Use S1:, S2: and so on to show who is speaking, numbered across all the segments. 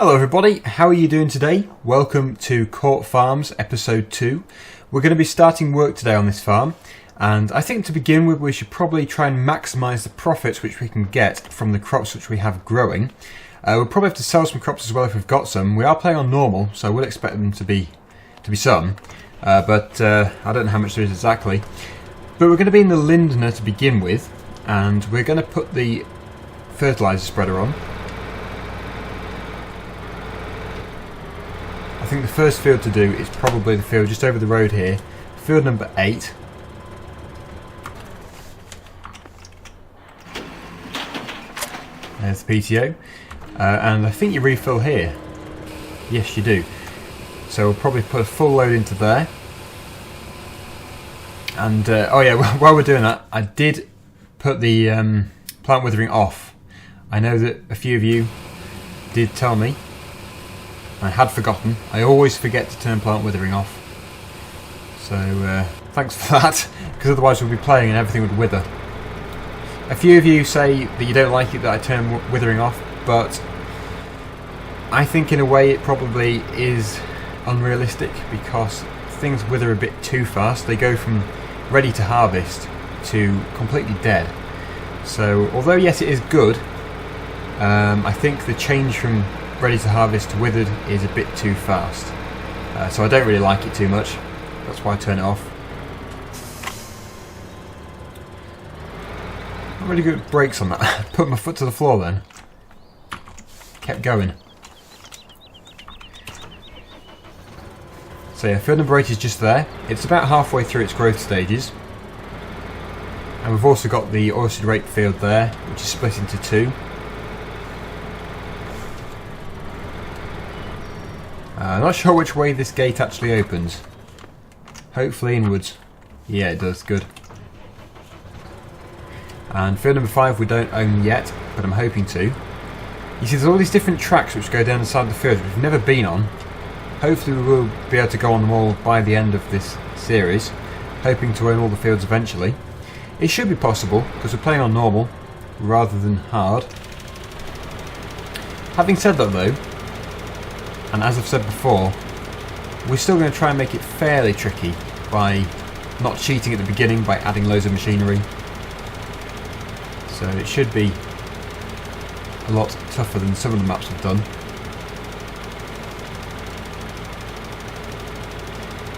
S1: Hello everybody, how are you doing today? Welcome to Court Farms episode 2. We're going to be starting work today on this farm, and I think to begin with we should probably try and maximise the profits which we can get from the crops which we have growing. We'll probably have to sell some crops as well if we've got some. We are playing on normal, so I will expect them to be some, but I don't know how much there is exactly. But we're going to be in the Lindner to begin with, and we're going to put the fertiliser spreader on. I think the first field to do is probably the field just over the road here, field number 8. There's the PTO, and I think you refill here. Yes, you do. So we'll probably put a full load into there. And oh yeah, while we're doing that, I did put the plant withering off. I know that a few of you did tell me. I had forgotten. I always forget to turn plant withering off. So thanks for that, because otherwise we'll be playing and everything would wither. A few of you say that you don't like it that I turn withering off, but I think in a way it probably is unrealistic because things wither a bit too fast. They go from ready to harvest to completely dead. So although yes it is good, I think the change from ready to harvest to withered is a bit too fast. So I don't really like it too much. That's why I turn it off. Not really good at brakes on that. Put my foot to the floor then. Kept going. So yeah, field number 8 is just there. It's about halfway through its growth stages. And we've also got the oilseed rape field there, which is split into 2. I'm not sure which way this gate actually opens. Hopefully inwards. Yeah, it does. Good. And field number 5 we don't own yet, but I'm hoping to. You see there's all these different tracks which go down the side of the field which we've never been on. Hopefully we will be able to go on them all by the end of this series. Hoping to own all the fields eventually. It should be possible, because we're playing on normal rather than hard. Having said that though, and as I've said before, we're still going to try and make it fairly tricky by not cheating at the beginning by adding loads of machinery. So it should be a lot tougher than some of the maps have done.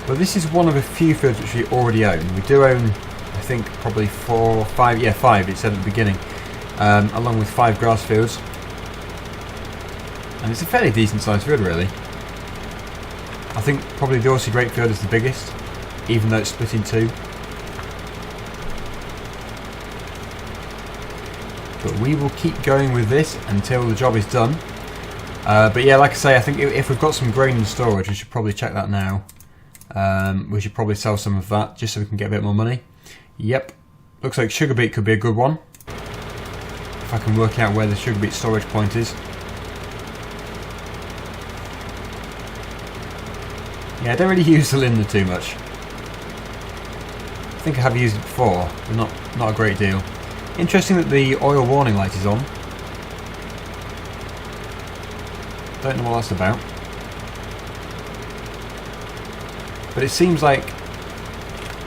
S1: But this is one of a few fields which we already own. We do own, I think, probably 4 or 5, yeah 5 it said at the beginning, along with 5 grass fields. And it's a fairly decent sized field really. I think probably the oilseed rape field is the biggest, even though it's split in 2. But we will keep going with this until the job is done. But yeah, like I say, I think if we've got some grain in storage, we should probably check that now. We should probably sell some of that just so we can get a bit more money. Yep, looks like sugar beet could be a good one. If I can work out where the sugar beet storage point is. Yeah, I don't really use the Lindner too much. I think I have used it before, but not a great deal. Interesting that the oil warning light is on. Don't know what that's about. But it seems like,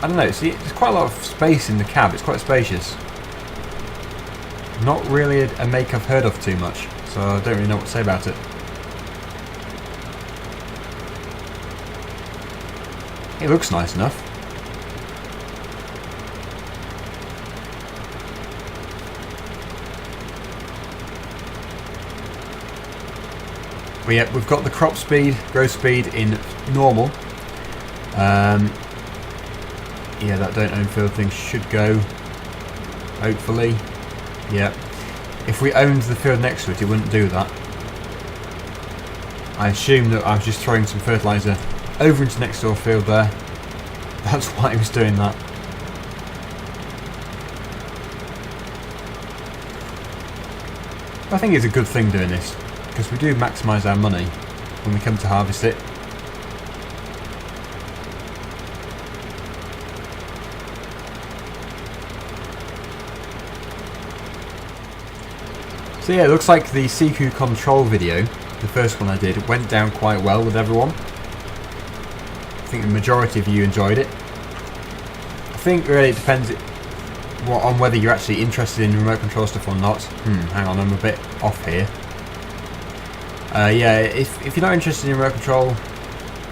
S1: I don't know, see, there's quite a lot of space in the cab, it's quite spacious. Not really a make I've heard of too much, so I don't really know what to say about it. It looks nice enough. But yeah, we've got the crop speed, growth speed in normal. Yeah, that don't own field thing should go. Hopefully. Yeah. If we owned the field next to it, it wouldn't do that. I assume that I was just throwing some fertiliser over into next door field there. That's why he was doing that. I think it's a good thing doing this, because we do maximise our money when we come to harvest it. So yeah, it looks like the CQ control video the first one I did, it went down quite well with everyone. I think the majority of you enjoyed it. I think really it depends on whether you're actually interested in remote control stuff or not. Hang on, I'm a bit off here. Yeah, if you're not interested in remote control,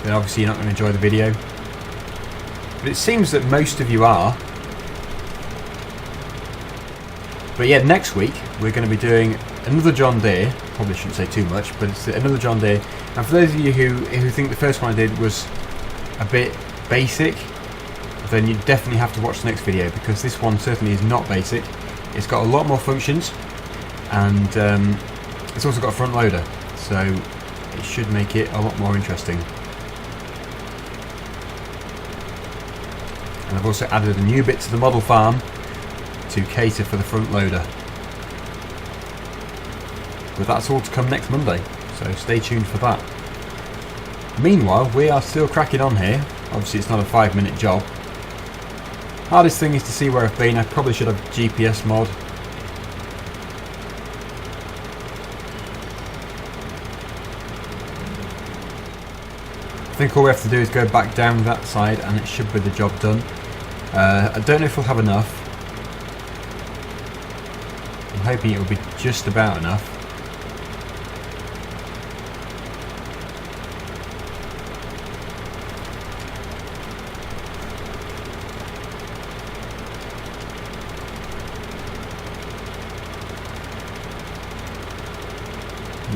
S1: then obviously you're not going to enjoy the video. But it seems that most of you are. But yeah, next week we're going to be doing another John Deere. Probably shouldn't say too much, but it's another John Deere. And for those of you who think the first one I did was a bit basic, then you definitely have to watch the next video, because this one certainly is not basic. It's got a lot more functions, and it's also got a front loader, so it should make it a lot more interesting. And I've also added a new bit to the model farm to cater for the front loader. But that's all to come next Monday, so stay tuned for that. Meanwhile, we are still cracking on here. Obviously it's not a 5-minute job. Hardest thing is to see where I've been. I probably should have GPS mod. I think all we have to do is go back down that side and it should be the job done. I don't know if we'll have enough. I'm hoping it will be just about enough.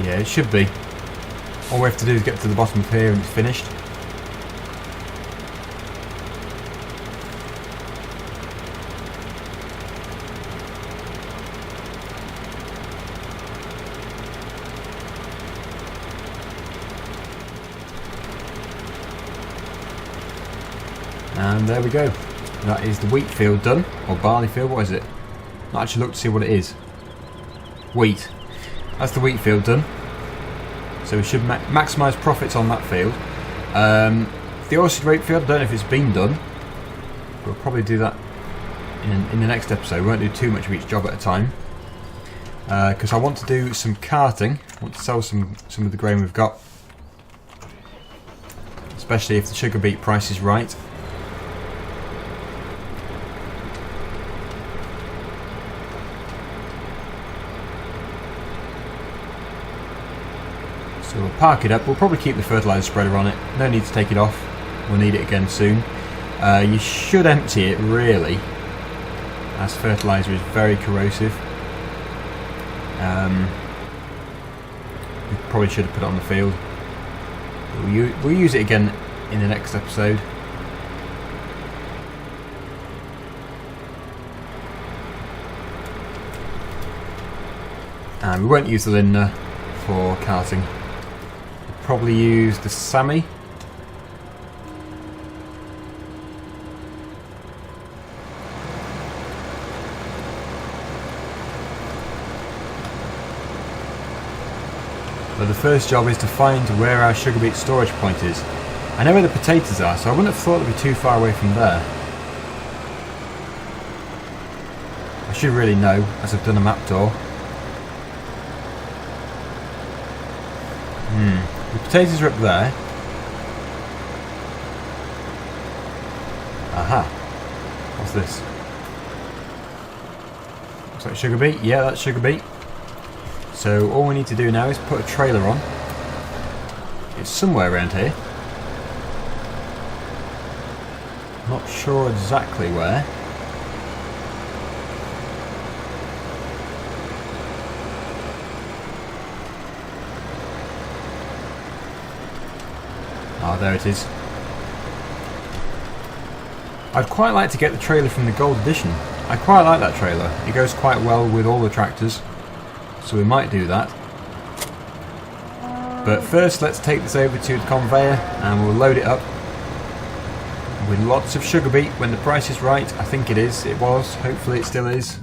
S1: Yeah, it should be. All we have to do is get to the bottom of here and it's finished. And there we go. That is the wheat field done, or barley field, what is it? Not actually looked to see what it is. Wheat. That's the wheat field done. So we should maximise profits on that field. The oilseed rape field, I don't know if it's been done. We'll probably do that in the next episode. We won't do too much of each job at a time. Because I want to do some carting. I want to sell some of the grain we've got. Especially if the sugar beet price is right. So we'll park it up. We'll probably keep the fertiliser spreader on it. No need to take it off. We'll need it again soon. You should empty it really, as fertiliser is very corrosive. We probably should have put it on the field. We'll use it again in the next episode. And we won't use the Lindner for carting. Probably use the Sammy. But the first job is to find where our sugar beet storage point is. I know where the potatoes are, so I wouldn't have thought they'd be too far away from there. I should really know, as I've done a map tour. The potatoes are up there. Aha. What's this? Looks like sugar beet. Yeah, that's sugar beet. So all we need to do now is put a trailer on. It's somewhere around here. Not sure exactly where. Ah, there it is. I'd quite like to get the trailer from the Gold Edition. I quite like that trailer. It goes quite well with all the tractors. So we might do that. But first let's take this over to the conveyor and we'll load it up with lots of sugar beet when the price is right. I think it is. It was. Hopefully it still is.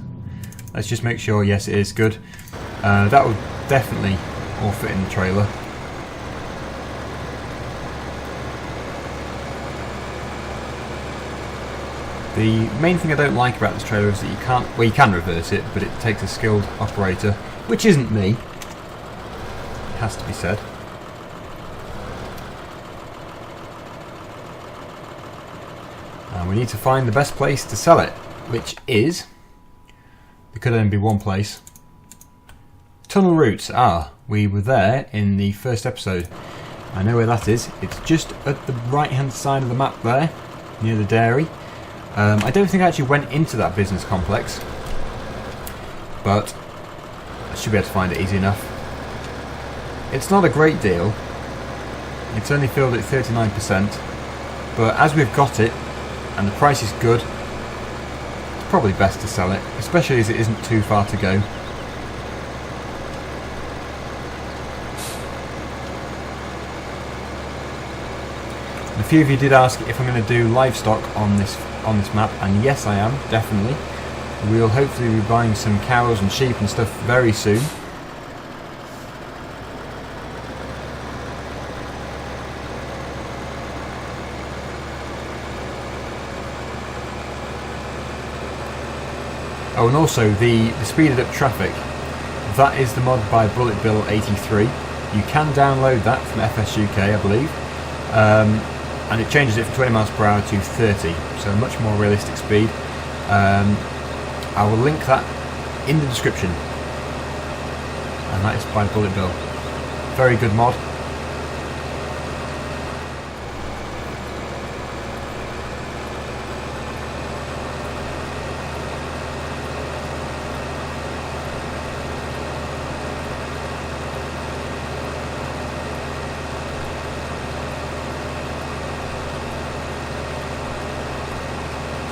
S1: Let's just make sure. Yes, it is. Good. That will definitely all fit in the trailer. The main thing I don't like about this trailer is that you can't, well, you can reverse it, but it takes a skilled operator, which isn't me. has to be said. And we need to find the best place to sell it, which is, there could only be one place. Tunnel routes. We were there in the first episode. I know where that is. It's just at the right hand side of the map there, near the dairy. I don't think I actually went into that business complex, but I should be able to find it easy enough. It's not a great deal. It's only filled at 39%, but as we've got it and the price is good, it's probably best to sell it, especially as it isn't too far to go. A few of you did ask if I'm going to do livestock on this map, and yes I am, definitely. We'll hopefully be buying some cows and sheep and stuff very soon. Oh, and also the speeded up traffic, that is the mod by Bullet Bill 83. You can download that from FSUK, I believe. And it changes it from 20 miles per hour to 30, so a much more realistic speed. I will link that in the description, and that is by Bullet Bill. Very good mod.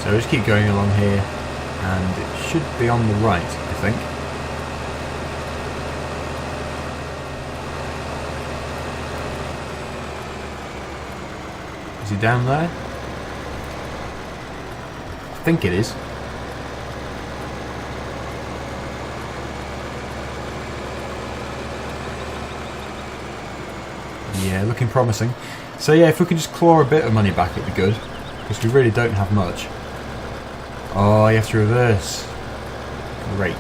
S1: So just keep going along here, and it should be on the right, I think. Is he down there? I think it is. Yeah, looking promising. So yeah, if we can just claw a bit of money back, it'd be good, because we really don't have much. Oh, you have to reverse. Great.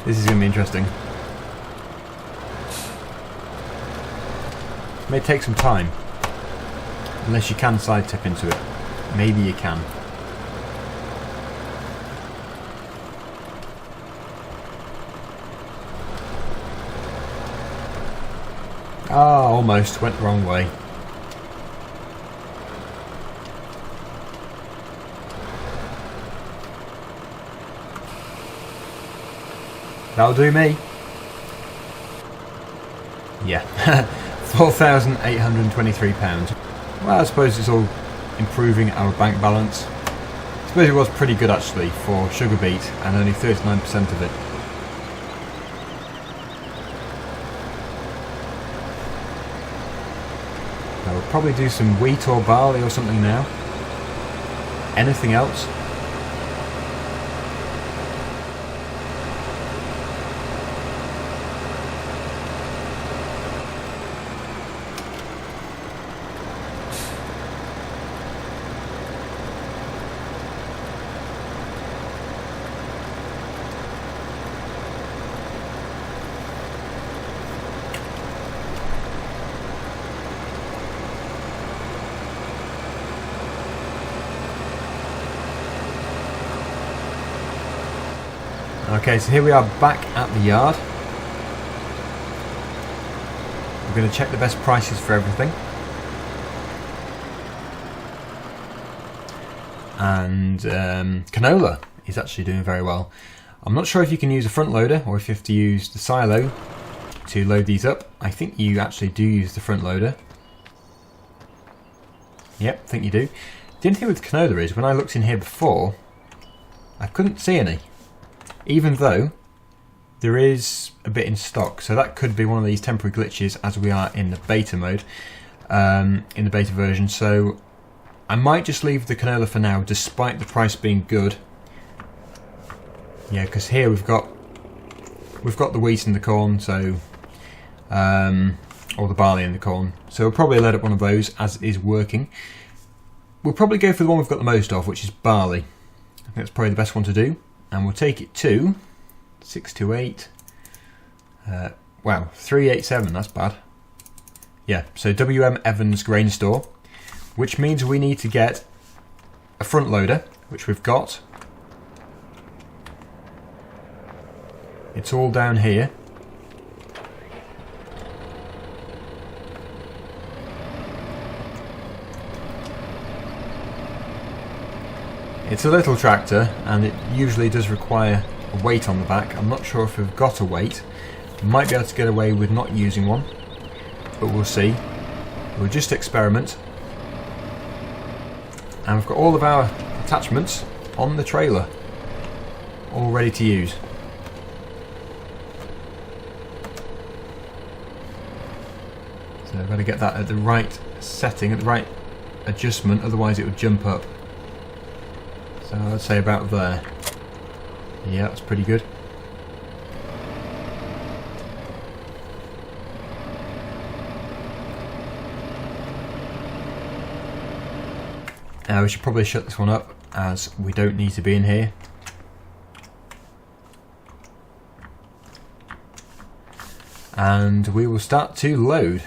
S1: This is going to be interesting. May take some time. Unless you can side tip into it. Maybe you can. Almost. Went the wrong way. That'll do me. Yeah, £4,823. Well, I suppose it's all improving our bank balance. I suppose it was pretty good actually for sugar beet, and only 39% of it. I'll probably do some wheat or barley or something now. Anything else? Okay, so here we are back at the yard. We're going to check the best prices for everything. And canola is actually doing very well. I'm not sure if you can use a front loader or if you have to use the silo to load these up. I think you actually do use the front loader. Yep, I think you do. The only thing with canola is when I looked in here before, I couldn't see any. Even though there is a bit in stock, so that could be one of these temporary glitches as we are in the beta mode, in the beta version. So I might just leave the canola for now, despite the price being good. Yeah, because here we've got the wheat and the corn, so or the barley and the corn. So we'll probably load up one of those as it is working. We'll probably go for the one we've got the most of, which is barley. I think that's probably the best one to do. and we'll take it to 628. Wow, 387, that's bad. Yeah, so WM Evans Grain Store, which means we need to get a front loader, which we've got. It's all down here. It's a little tractor and it usually does require a weight on the back. I'm not sure if we've got a weight. We might be able to get away with not using one, but we'll see. We'll just experiment. And we've got all of our attachments on the trailer, all ready to use. So I've got to get that at the right setting, at the right adjustment, otherwise it would jump up. So I'd say about there. Yeah, that's pretty good. Now we should probably shut this one up as we don't need to be in here. And we will start to load.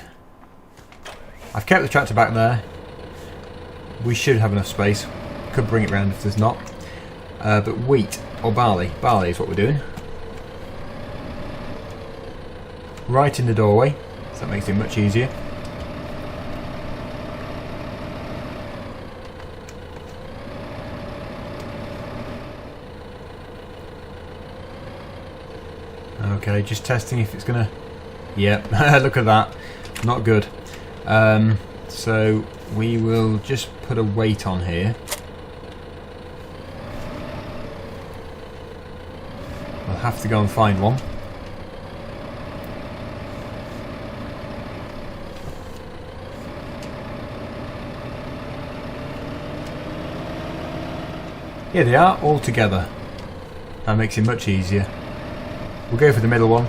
S1: I've kept the tractor back there. We should have enough space. Could bring it round if there's not. But wheat or barley. Barley is what we're doing. Right in the doorway, so that makes it much easier. Okay, just testing if it's gonna... Yep, look at that. Not good. So we will just put a weight on here. We'll have to go and find one. Here they are, all together. That makes it much easier. We'll go for the middle one.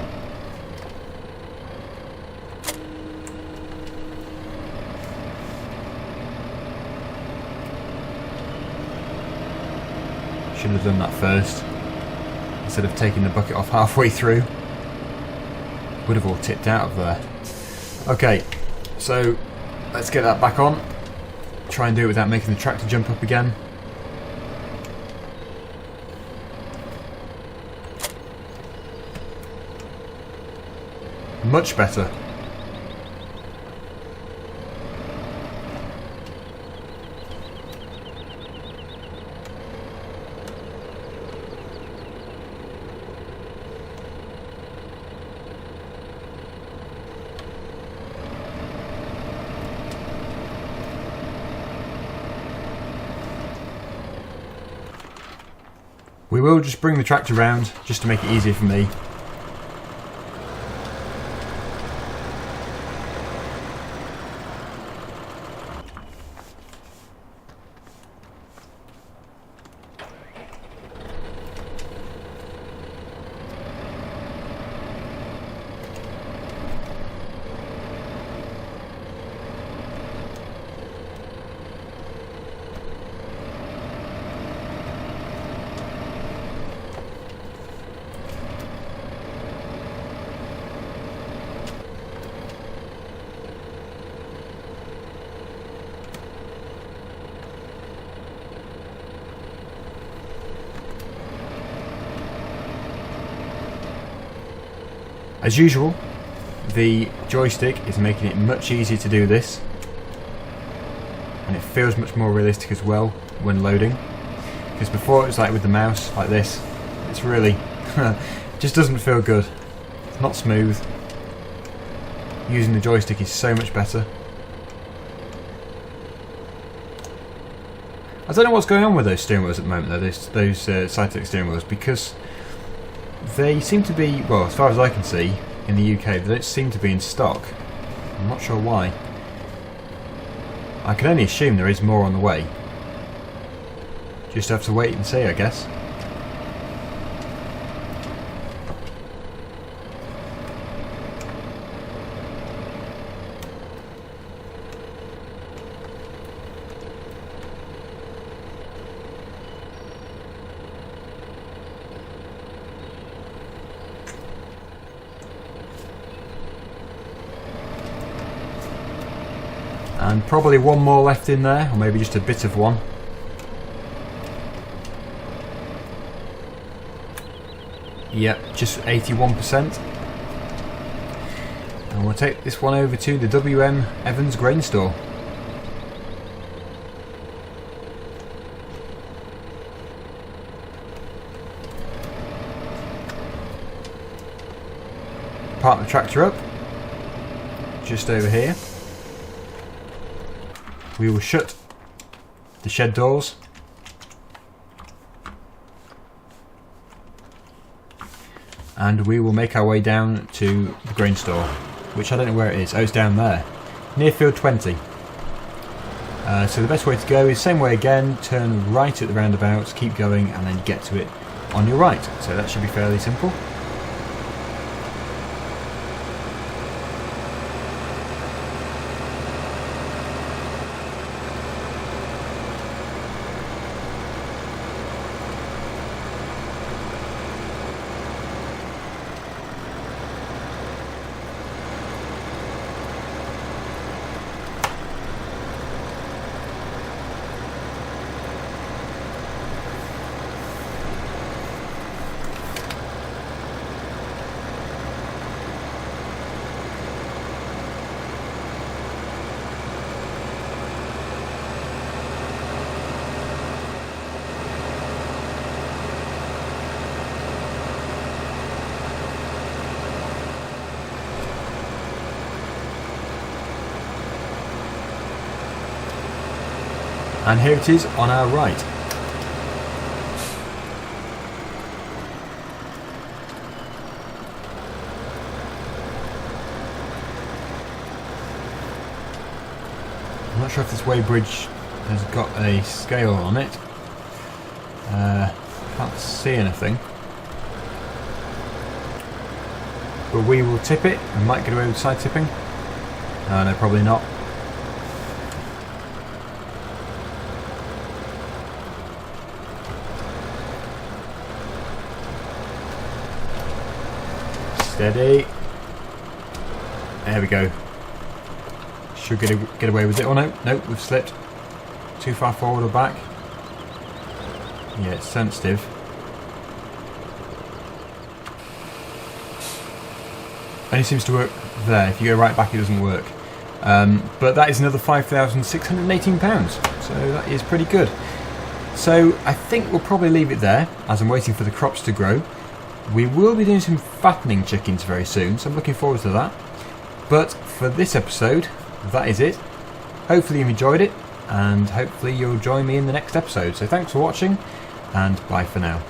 S1: Should have done that first, instead of taking the bucket off halfway through. Would have all tipped out of there. Okay, so let's get that back on. Try and do it without making the tractor jump up again. Much better. We will just bring the tractor round just to make it easier for me. As usual, the joystick is making it much easier to do this, and it feels much more realistic as well when loading, because before it was like with the mouse like this. It's really just doesn't feel good. It's not smooth. Using the joystick is so much better. I don't know what's going on with those steering wheels at the moment though, those Cytec steering wheels, because they seem to be, well, as far as I can see, in the UK, they don't seem to be in stock. I'm not sure why. I can only assume there is more on the way. Just have to wait and see, I guess. And probably one more left in there, or maybe just a bit of one. Yep, just 81%. And we'll take this one over to the WM Evans grain store. Park the tractor up, just over here. We will shut the shed doors. And we will make our way down to the grain store, which I don't know where it is. Oh, it's down there, near field 20. So the best way to go is same way again, turn right at the roundabout, keep going, and then get to it on your right. So that should be fairly simple. And here it is on our right. I'm not sure if this weighbridge has got a scale on it. Can't see anything. But we will tip it. We might get away with side tipping. No, probably not. Steady. There we go. Should get away with it. Oh no, nope, we've slipped. Too far forward or back. Yeah, it's sensitive. Only seems to work there. If you go right back, it doesn't work. But that is another £5,618. So that is pretty good. So I think we'll probably leave it there, as I'm waiting for the crops to grow. We will be doing some fattening chickens very soon, so I'm looking forward to that. But for this episode, that is it. Hopefully you've enjoyed it, and hopefully you'll join me in the next episode. So thanks for watching, and bye for now.